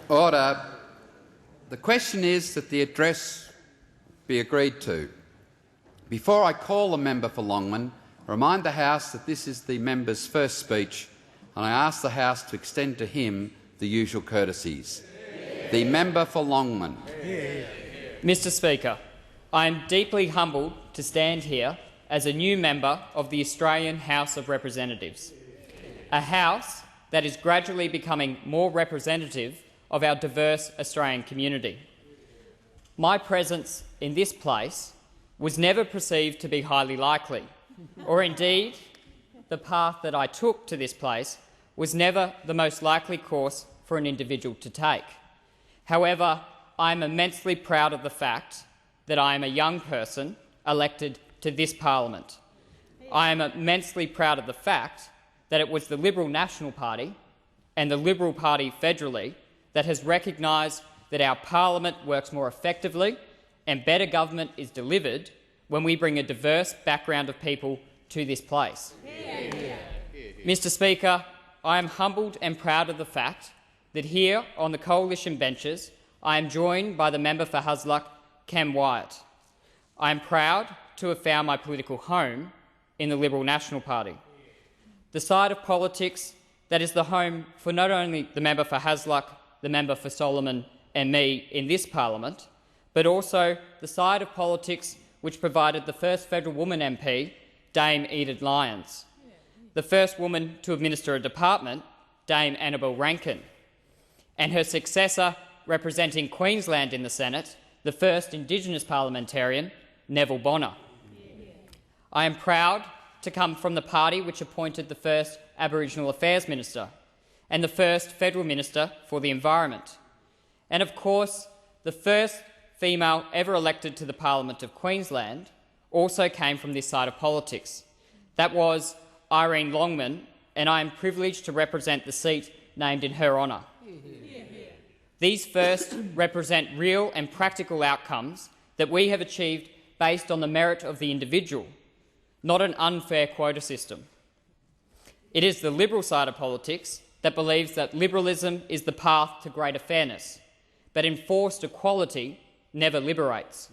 Order. The question is that the address be agreed to. Before I call the member for Longman, I remind the House that this is the member's first speech, and I ask the House to extend to him the usual courtesies. The member for Longman. Mr Speaker, I am deeply humbled to stand here as a new member of the Australian House of Representatives, a House that is gradually becoming more representative of our diverse Australian community. My presence in this place was never perceived to be highly likely, or indeed the path that I took to this place was never the most likely course for an individual to take. However, I am immensely proud of the fact that I am a young person elected to this parliament. I am immensely proud of the fact that it was the Liberal National Party and the Liberal Party federally that has recognised that our parliament works more effectively and better government is delivered when we bring a diverse background of people to this place. Mr Speaker, I am humbled and proud of the fact that here on the coalition benches I am joined by the member for Hasluck, Kem Wyatt. I am proud to have found my political home in the Liberal National Party, the side of politics that is the home for not only the member for Hasluck, the member for Solomon and me in this parliament, but also the side of politics which provided the first federal woman MP, Dame Enid Lyons, the first woman to administer a department, Dame Annabel Rankin, and her successor representing Queensland in the Senate, the first Indigenous parliamentarian, Neville Bonner. I am proud to come from the party which appointed the first Aboriginal Affairs Minister and the first Federal Minister for the Environment, and of course the first female ever elected to the Parliament of Queensland also came from this side of politics. That was Irene Longman, and I am privileged to represent the seat named in her honour. These first represent real and practical outcomes that we have achieved based on the merit of the individual, not an unfair quota system. It is the Liberal side of politics that believes that liberalism is the path to greater fairness, but enforced equality never liberates.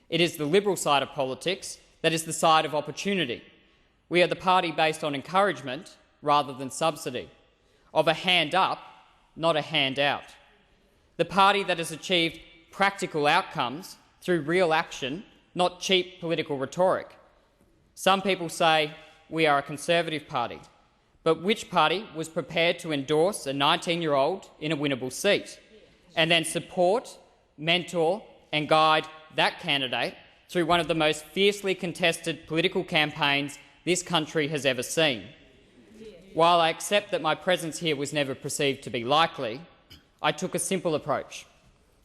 It is the Liberal side of politics that is the side of opportunity. We are the party based on encouragement rather than subsidy, of a hand up, not a handout. The party that has achieved practical outcomes through real action, not cheap political rhetoric. Some people say we are a Conservative party, but which party was prepared to endorse a 19-year-old in a winnable seat and then support, mentor and guide that candidate through one of the most fiercely contested political campaigns this country has ever seen? While I accept that my presence here was never perceived to be likely, I took a simple approach,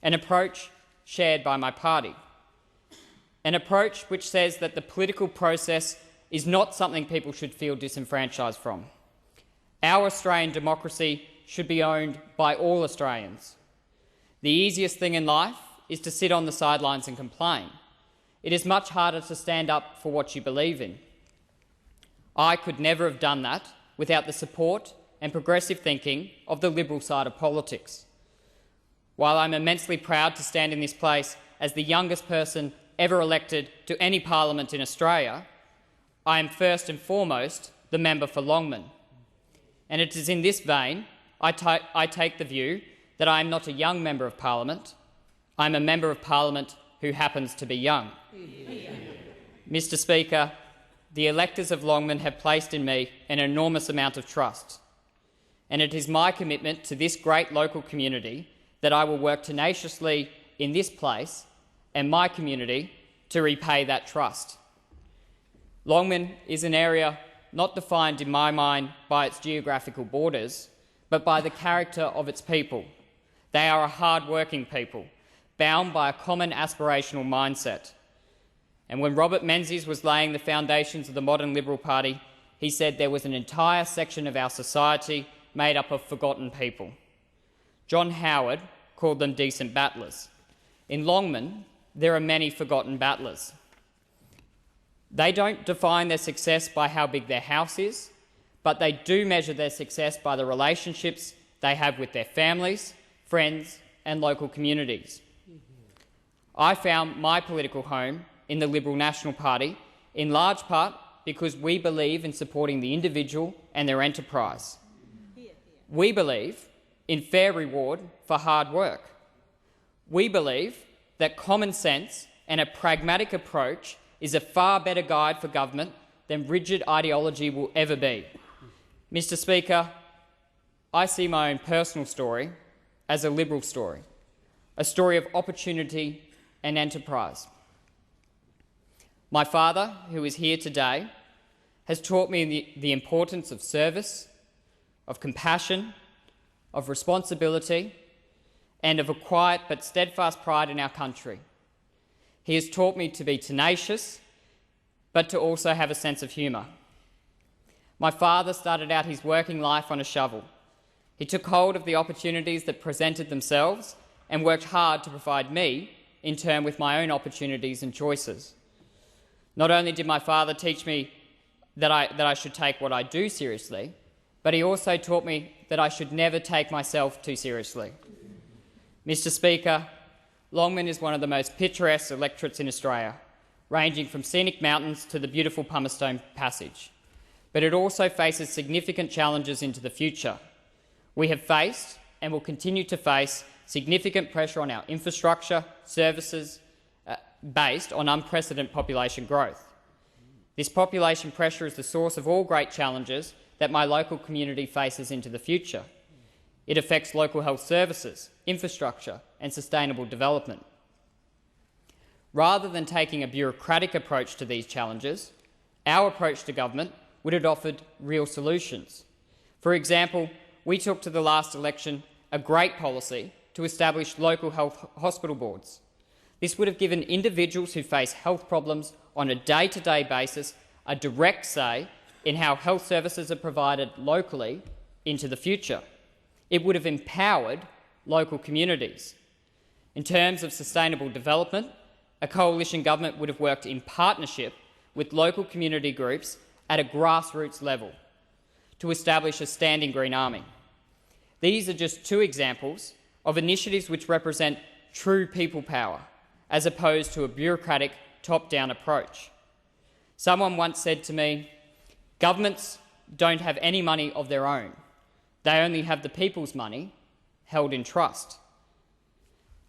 an approach shared by my party, an approach which says that the political process is not something people should feel disenfranchised from. Our Australian democracy should be owned by all Australians. The easiest thing in life is to sit on the sidelines and complain. It is much harder to stand up for what you believe in. I could never have done that without the support and progressive thinking of the Liberal side of politics. While I'm immensely proud to stand in this place as the youngest person ever elected to any parliament in Australia, I am first and foremost the member for Longman. And it is in this vein I take the view that I am not a young member of parliament, I am a member of parliament who happens to be young. Mr Speaker, the electors of Longman have placed in me an enormous amount of trust, and it is my commitment to this great local community that I will work tenaciously in this place and my community to repay that trust. Longman is an area not defined in my mind by its geographical borders, but by the character of its people. They are a hard-working people, bound by a common aspirational mindset. And when Robert Menzies was laying the foundations of the modern Liberal Party, he said there was an entire section of our society made up of forgotten people. John Howard called them decent battlers. In Longman, there are many forgotten battlers. They don't define their success by how big their house is, but they do measure their success by the relationships they have with their families, friends and local communities. I found my political home in the Liberal National Party, in large part because we believe in supporting the individual and their enterprise. We believe in fair reward for hard work. We believe that common sense and a pragmatic approach is a far better guide for government than rigid ideology will ever be. Mr. Speaker, I see my own personal story as a Liberal story, a story of opportunity and enterprise. My father, who is here today, has taught me the importance of service, of compassion, of responsibility, and of a quiet but steadfast pride in our country. He has taught me to be tenacious, but to also have a sense of humour. My father started out his working life on a shovel. He took hold of the opportunities that presented themselves and worked hard to provide me, in turn, with my own opportunities and choices. Not only did my father teach me that I should take what I do seriously, but he also taught me that I should never take myself too seriously. Mr. Speaker, Longman is one of the most picturesque electorates in Australia, ranging from scenic mountains to the beautiful Pumicestone Passage. But it also faces significant challenges into the future. We have faced and will continue to face significant pressure on our infrastructure, services, based on unprecedented population growth. This population pressure is the source of all great challenges that my local community faces into the future. It affects local health services, infrastructure and sustainable development. Rather than taking a bureaucratic approach to these challenges, our approach to government would have offered real solutions. For example, we took to the last election a great policy to establish local health hospital boards. This would have given individuals who face health problems on a day-to-day basis a direct say in how health services are provided locally into the future. It would have empowered local communities. In terms of sustainable development, a coalition government would have worked in partnership with local community groups at a grassroots level to establish a standing Green Army. These are just two examples of initiatives which represent true people power, as opposed to a bureaucratic top-down approach. Someone once said to me, "Governments don't have any money of their own. They only have the people's money held in trust."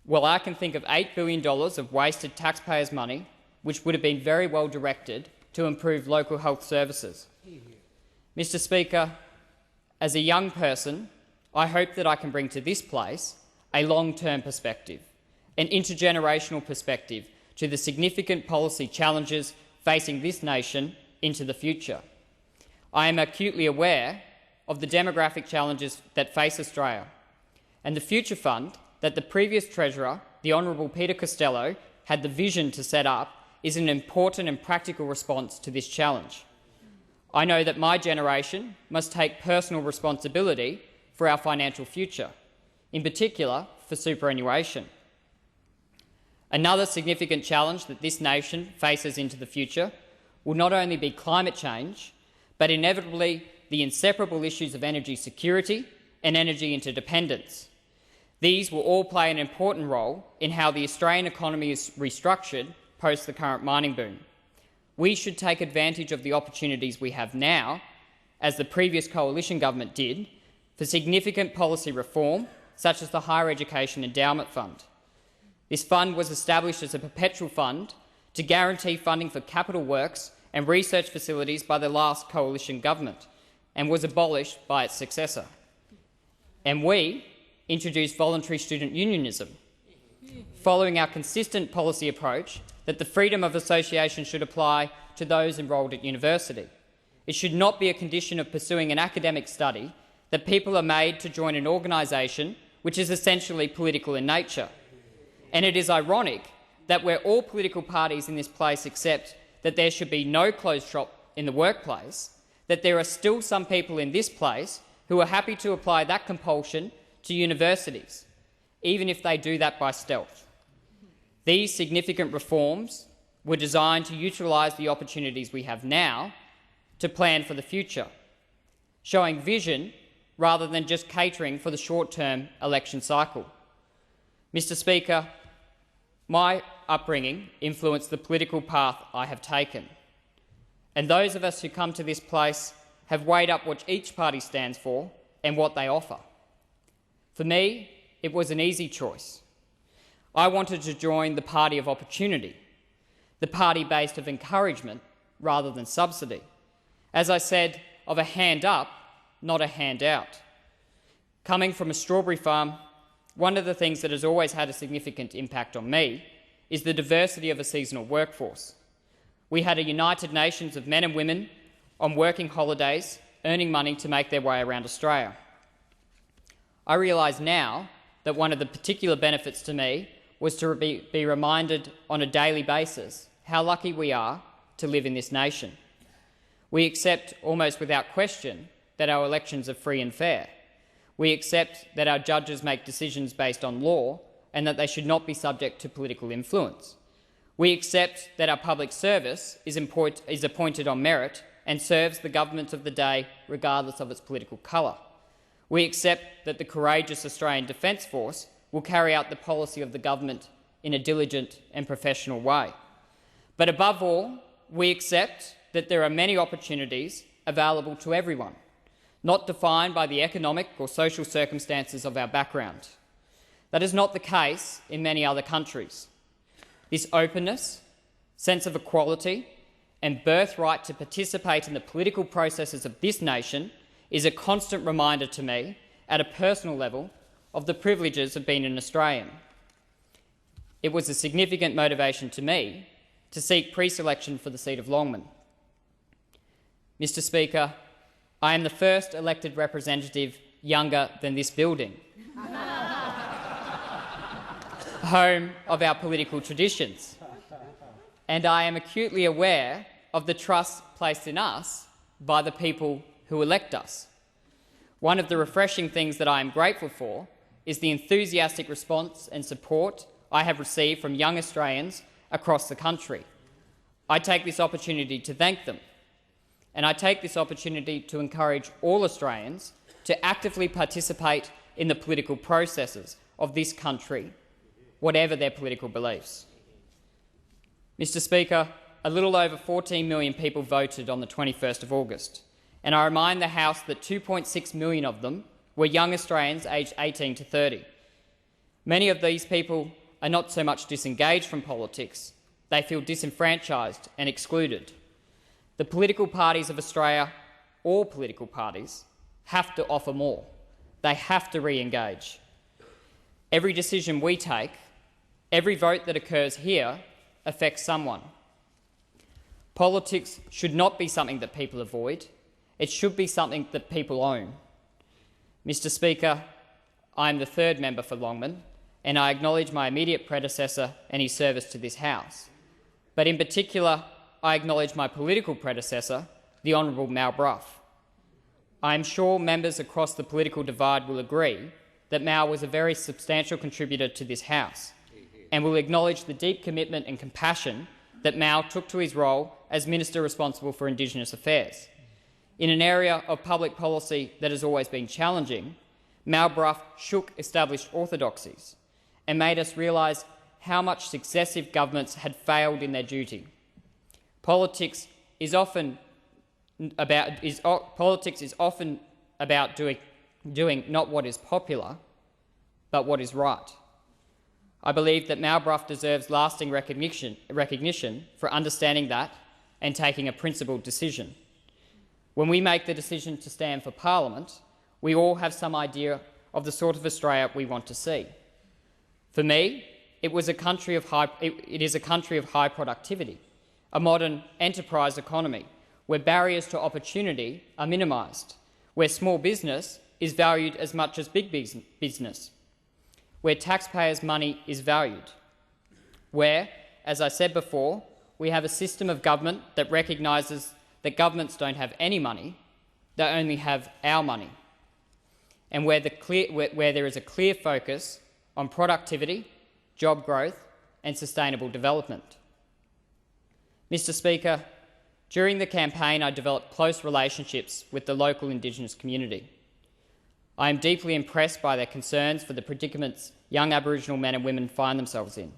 Well, I can think of $8 billion of wasted taxpayers' money which would have been very well directed to improve local health services. Mr. Speaker, as a young person, I hope that I can bring to this place a long-term perspective, an intergenerational perspective to the significant policy challenges facing this nation into the future. I am acutely aware of the demographic challenges that face Australia, and the Future Fund that the previous Treasurer, the Honourable Peter Costello, had the vision to set up is an important and practical response to this challenge. I know that my generation must take personal responsibility for our financial future, in particular for superannuation. Another significant challenge that this nation faces into the future will not only be climate change, but inevitably the inseparable issues of energy security and energy interdependence. These will all play an important role in how the Australian economy is restructured post the current mining boom. We should take advantage of the opportunities we have now, as the previous coalition government did, for significant policy reform, such as the Higher Education Endowment Fund. This fund was established as a perpetual fund to guarantee funding for capital works and research facilities by the last coalition government, and was abolished by its successor. And we introduced voluntary student unionism, following our consistent policy approach that the freedom of association should apply to those enrolled at university. It should not be a condition of pursuing an academic study that people are made to join an organisation which is essentially political in nature. And it is ironic that where all political parties in this place accept that there should be no closed shop in the workplace, that there are still some people in this place who are happy to apply that compulsion to universities, even if they do that by stealth. These significant reforms were designed to utilise the opportunities we have now to plan for the future, showing vision rather than just catering for the short-term election cycle. Mr. Speaker, my upbringing influenced the political path I have taken, and those of us who come to this place have weighed up what each party stands for and what they offer. For me, it was an easy choice. I wanted to join the party of opportunity, the party based of encouragement rather than subsidy. As I said, of a hand up, not a handout. Coming from a strawberry farm, one of the things that has always had a significant impact on me is the diversity of a seasonal workforce. We had a United Nations of men and women on working holidays, earning money to make their way around Australia. I realise now that one of the particular benefits to me was to be reminded on a daily basis how lucky we are to live in this nation. We accept almost without question that our elections are free and fair. We accept that our judges make decisions based on law and that they should not be subject to political influence. We accept that our public service is appointed on merit and serves the government of the day regardless of its political colour. We accept that the courageous Australian Defence Force will carry out the policy of the government in a diligent and professional way. But above all, we accept that there are many opportunities available to everyone, not defined by the economic or social circumstances of our background. That is not the case in many other countries. This openness, sense of equality, and birthright to participate in the political processes of this nation is a constant reminder to me, at a personal level, of the privileges of being an Australian. It was a significant motivation to me to seek pre-selection for the seat of Longman. Mr. Speaker, I am the first elected representative younger than this building, home of our political traditions, and I am acutely aware of the trust placed in us by the people who elect us. One of the refreshing things that I am grateful for is the enthusiastic response and support I have received from young Australians across the country. I take this opportunity to thank them, and I take this opportunity to encourage all Australians to actively participate in the political processes of this country, whatever their political beliefs. Mr. Speaker, a little over 14 million people voted on the 21st of August, and I remind the House that 2.6 million of them were young Australians aged 18 to 30. Many of these people are not so much disengaged from politics, they feel disenfranchised and excluded. The political parties of Australia, all political parties, have to offer more. They have to re-engage. Every decision we take, every vote that occurs here, affects someone. Politics should not be something that people avoid. It should be something that people own. Mr. Speaker, I am the third member for Longman, and I acknowledge my immediate predecessor and his service to this House. But in particular, I acknowledge my political predecessor, the Honourable Mal Brough. I am sure members across the political divide will agree that Mal was a very substantial contributor to this House, and will acknowledge the deep commitment and compassion that Mal took to his role as Minister responsible for Indigenous Affairs. In an area of public policy that has always been challenging, Mal Brough shook established orthodoxies and made us realise how much successive governments had failed in their duty. Politics is often about doing not what is popular, but what is right. I believe that Mal Brough deserves lasting recognition for understanding that and taking a principled decision. When we make the decision to stand for Parliament, we all have some idea of the sort of Australia we want to see. For me, it is a country of high productivity, a modern enterprise economy where barriers to opportunity are minimised, where small business is valued as much as big business, where taxpayers' money is valued, where, as I said before, we have a system of government that recognises that governments don't have any money, they only have our money, and where there is a clear focus on productivity, job growth and sustainable development. Mr. Speaker, during the campaign I developed close relationships with the local Indigenous community. I am deeply impressed by their concerns for the predicaments young Aboriginal men and women find themselves in.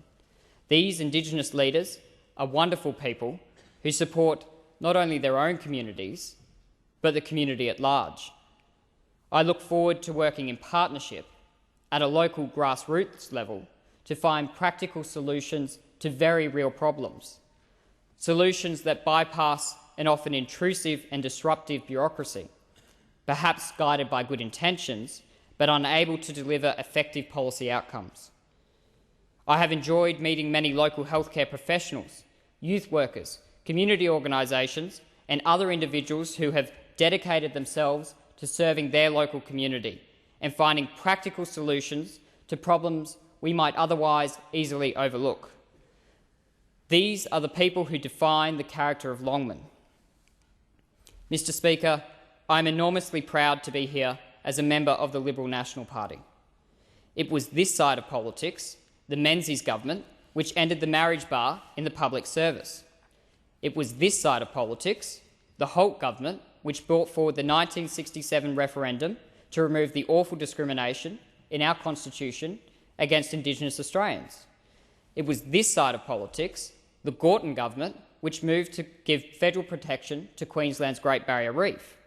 These Indigenous leaders are wonderful people who support not only their own communities, but the community at large. I look forward to working in partnership at a local grassroots level to find practical solutions to very real problems, solutions that bypass an often intrusive and disruptive bureaucracy, perhaps guided by good intentions, but unable to deliver effective policy outcomes. I have enjoyed meeting many local healthcare professionals, youth workers, community organisations and other individuals who have dedicated themselves to serving their local community and finding practical solutions to problems we might otherwise easily overlook. These are the people who define the character of Longman. Mr Speaker, I am enormously proud to be here as a member of the Liberal National Party. It was this side of politics, the Menzies government, which ended the marriage bar in the public service. It was this side of politics, the Holt government, which brought forward the 1967 referendum to remove the awful discrimination in our constitution against Indigenous Australians. It was this side of politics, the Gorton government, which moved to give federal protection to Queensland's Great Barrier Reef.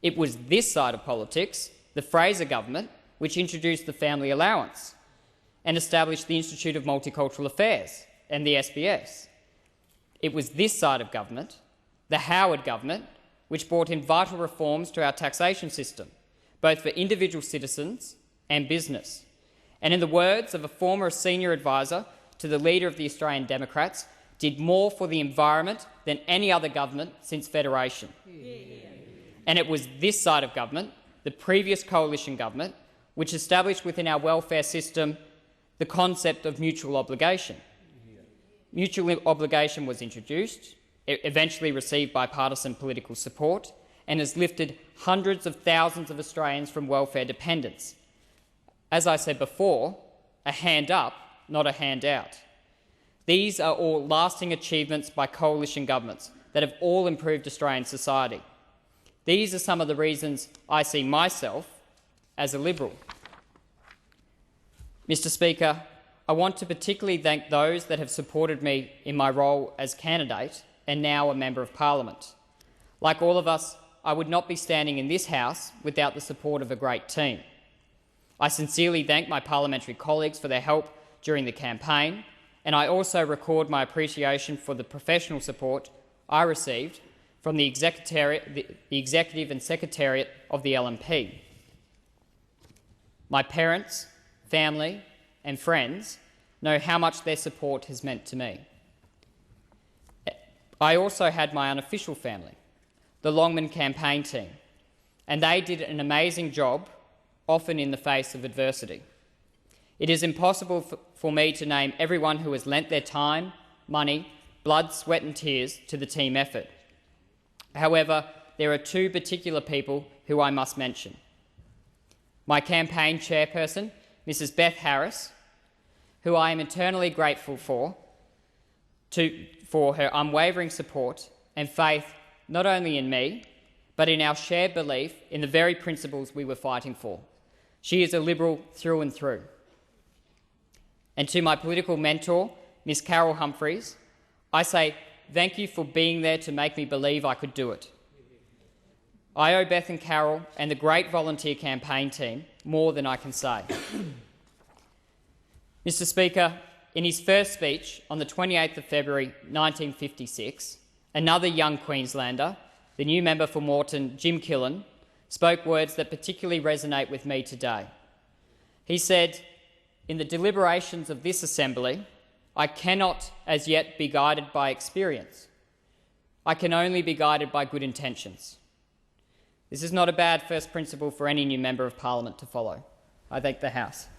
It was this side of politics, the Fraser government, which introduced the family allowance and established the Institute of Multicultural Affairs and the SBS. It was this side of government, the Howard government, which brought in vital reforms to our taxation system, both for individual citizens and business. And in the words of a former senior advisor to the leader of the Australian Democrats, did more for the environment than any other government since Federation. And it was this side of government, the previous coalition government, which established within our welfare system the concept of mutual obligation. Mutual obligation was introduced, it eventually received bipartisan political support, and has lifted hundreds of thousands of Australians from welfare dependence. As I said before, a hand up, not a handout. These are all lasting achievements by coalition governments that have all improved Australian society. These are some of the reasons I see myself as a Liberal. Mr Speaker, I want to particularly thank those that have supported me in my role as candidate and now a Member of Parliament. Like all of us, I would not be standing in this House without the support of a great team. I sincerely thank my parliamentary colleagues for their help during the campaign, and I also record my appreciation for the professional support I received from the Executive and Secretariat of the LNP. My parents, family and friends know how much their support has meant to me. I also had my unofficial family, the Longman campaign team, and they did an amazing job, often in the face of adversity. It is impossible for me to name everyone who has lent their time, money, blood, sweat and tears to the team effort. However, there are two particular people who I must mention. My campaign chairperson, Mrs Beth Harris, who I am eternally grateful for her unwavering support and faith not only in me, but in our shared belief in the very principles we were fighting for. She is a Liberal through and through. And to my political mentor, Ms Carol Humphreys, I say thank you for being there to make me believe I could do it. I owe Beth and Carol and the great volunteer campaign team more than I can say. Mr Speaker, in his first speech on the 28th of February 1956, another young Queenslander, the new member for Moreton, Jim Killen, spoke words that particularly resonate with me today. He said, "In the deliberations of this Assembly, I cannot as yet be guided by experience. I can only be guided by good intentions." This is not a bad first principle for any new Member of Parliament to follow. I thank the House.